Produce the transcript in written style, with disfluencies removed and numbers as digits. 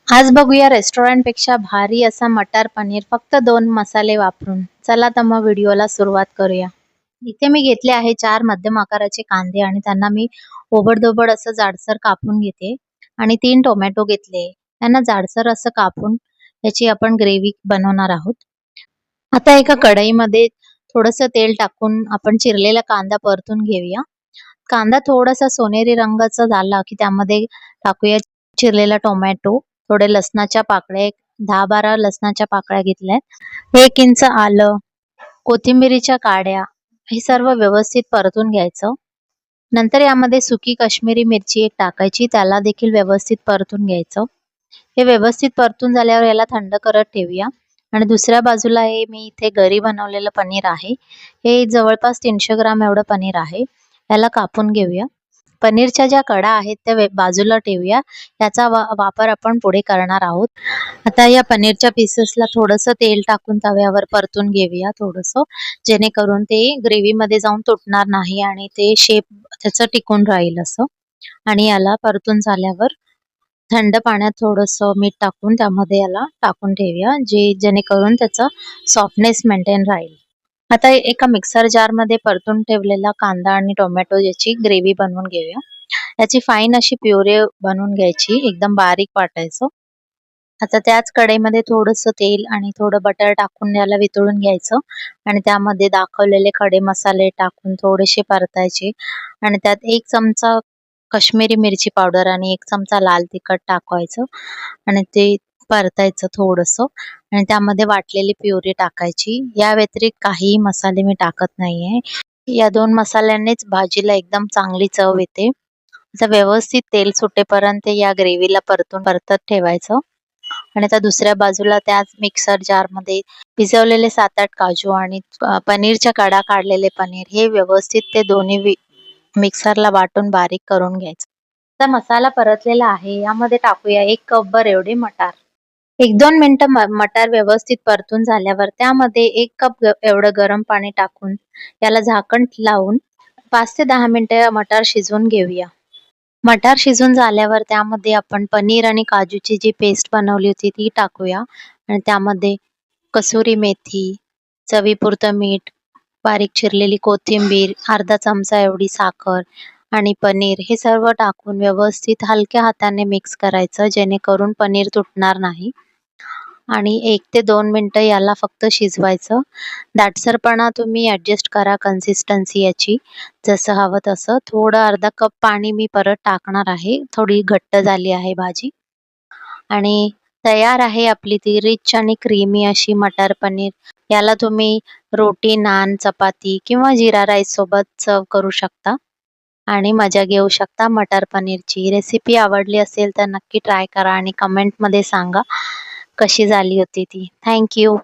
आज बघूया रेस्टॉरंट पेक्षा भारी असा मटार पनीर फक्त 2 मसाले वापरून. चला तर मग व्हिडिओला सुरुवात करूया. इथे मी घेतले आहे 4 मध्यम आकाराचे कांदे आणि त्यांना मी ओबडधोबड असं जाडसर कापून घेते आणि 3 टोमॅटो घेतले. त्यांना जाडसर असं कापून याची आपण ग्रेव्ही बनवणार आहोत. आता एका कढईमध्ये थोडंसं तेल टाकून आपण चिरलेला कांदा परतून घेऊया. कांदा थोडासा सोनेरी रंगाचा झाला की त्यामध्ये टाकूया चिरलेला टोमॅटो, थोडे लसणाच्या पाकळ्या, 10-12 लसणाच्या पाकळ्या घेतल्यात, 1 इंच आलं, कोथिंबिरीच्या काड्या, हे सर्व व्यवस्थित परतून घ्यायचं. नंतर यामध्ये सुकी काश्मीरी मिरची एक टाकायची, त्याला देखील व्यवस्थित परतून घ्यायचं. हे व्यवस्थित परतून झाल्यावर याला थंड करत ठेवूया. आणि दुसऱ्या बाजूला हे मी इथे घरी बनवलेलं पनीर आहे. हे जवळपास 300 ग्राम एवढं पनीर आहे. याला कापून घेऊया. पनीरच्या ज्या कडा आहेत त्या बाजूला ठेवूया. याचा वापर आपण पुढे करणार आहोत. आता या पनीरच्या पीसेसला थोडंसं तेल टाकून तव्यावर परतून घेऊया थोडंसं, जेणेकरून ते ग्रेव्हीमध्ये जाऊन तुटणार नाही आणि ते शेप त्याचं टिकून राहील असं. आणि याला परतून झाल्यावर थंड पाण्यात थोडंसं मीठ टाकून त्यामध्ये याला टाकून ठेवूया, जेणेकरून त्याचा सॉफ्टनेस मेंटेन राहील. आता एका मिक्सर जारमध्ये परतून ठेवलेला कांदा आणि टोमॅटो याची ग्रेव्ही बनवून घेऊया. याची फाईन अशी प्युरे बनवून घ्यायची, एकदम बारीक वाटायचं. आता त्याच कढईमध्ये थोडंसं तेल आणि थोडं बटर टाकून याला वितळून घ्यायचं आणि त्यामध्ये दाखवलेले खडे मसाले टाकून थोडेसे परतायचे आणि त्यात 1 चमचा काश्मीरी मिरची पावडर आणि 1 चमचा लाल तिखट टाकायचं आणि ते परतायचं थोडंसं आणि त्यामध्ये वाटलेली प्युरी टाकायची. या व्यतिरिक्त काहीही मसाले मी टाकत नाहीये. या 2 मसाल्यांनीच भाजीला एकदम चांगली चव येते. आता व्यवस्थित तेल सुटेपर्यंत या ग्रेव्हीला परतत ठेवायचं. आणि आता दुसऱ्या बाजूला त्याच मिक्सर जारमध्ये भिजवलेले 7-8 काजू आणि पनीरच्या कडा काढलेले पनीर हे व्यवस्थित ते दोन्ही मिक्सरला वाटून बारीक करून घ्यायचं. आता मसाला परतलेला आहे. यामध्ये टाकूया 1 कपभर एवढे मटार. 1-2 मिनिटं मटार व्यवस्थित परतून झाल्यावर त्यामध्ये 1 कप एवढं गरम पाणी टाकून याला झाकण लावून 5 ते 10 मिनिटं मटार शिजवून घेऊया. मटार शिजून झाल्यावर त्यामध्ये आपण पनीर आणि काजूची जी पेस्ट बनवली होती ती टाकूया आणि त्यामध्ये कसुरी मेथी, चवीपुरतं मीठ, बारीक चिरलेली कोथिंबीर, अर्धा चमचा एवढी साखर आणि पनीर हे सर्व टाकून व्यवस्थित हलक्या हाताने मिक्स करायचं, जेणेकरून पनीर तुटणार नाही. आणि 1 ते 2 मिनिटं याला फक्त शिजवायचं. दाटसरपणा तुम्ही ॲडजस्ट करा कन्सिस्टन्सी याची, जसं हवं तसं. थोडं अर्धा कप पाणी मी परत टाकणार आहे. थोडी घट्ट झाली आहे भाजी. आणि तयार आहे आपली ती रिच आणि क्रीमी अशी मटार पनीर. याला तुम्ही रोटी, नान, चपाती किंवा जीरा राईस सोबत सर्व्ह करू शकता आणि मजा घेऊ शकता मटार पनीरची. रेसिपी आवडली असेल तर नक्की ट्राय करा आणि कमेंटमध्ये सांगा कशी झाली होती ती. Thank you.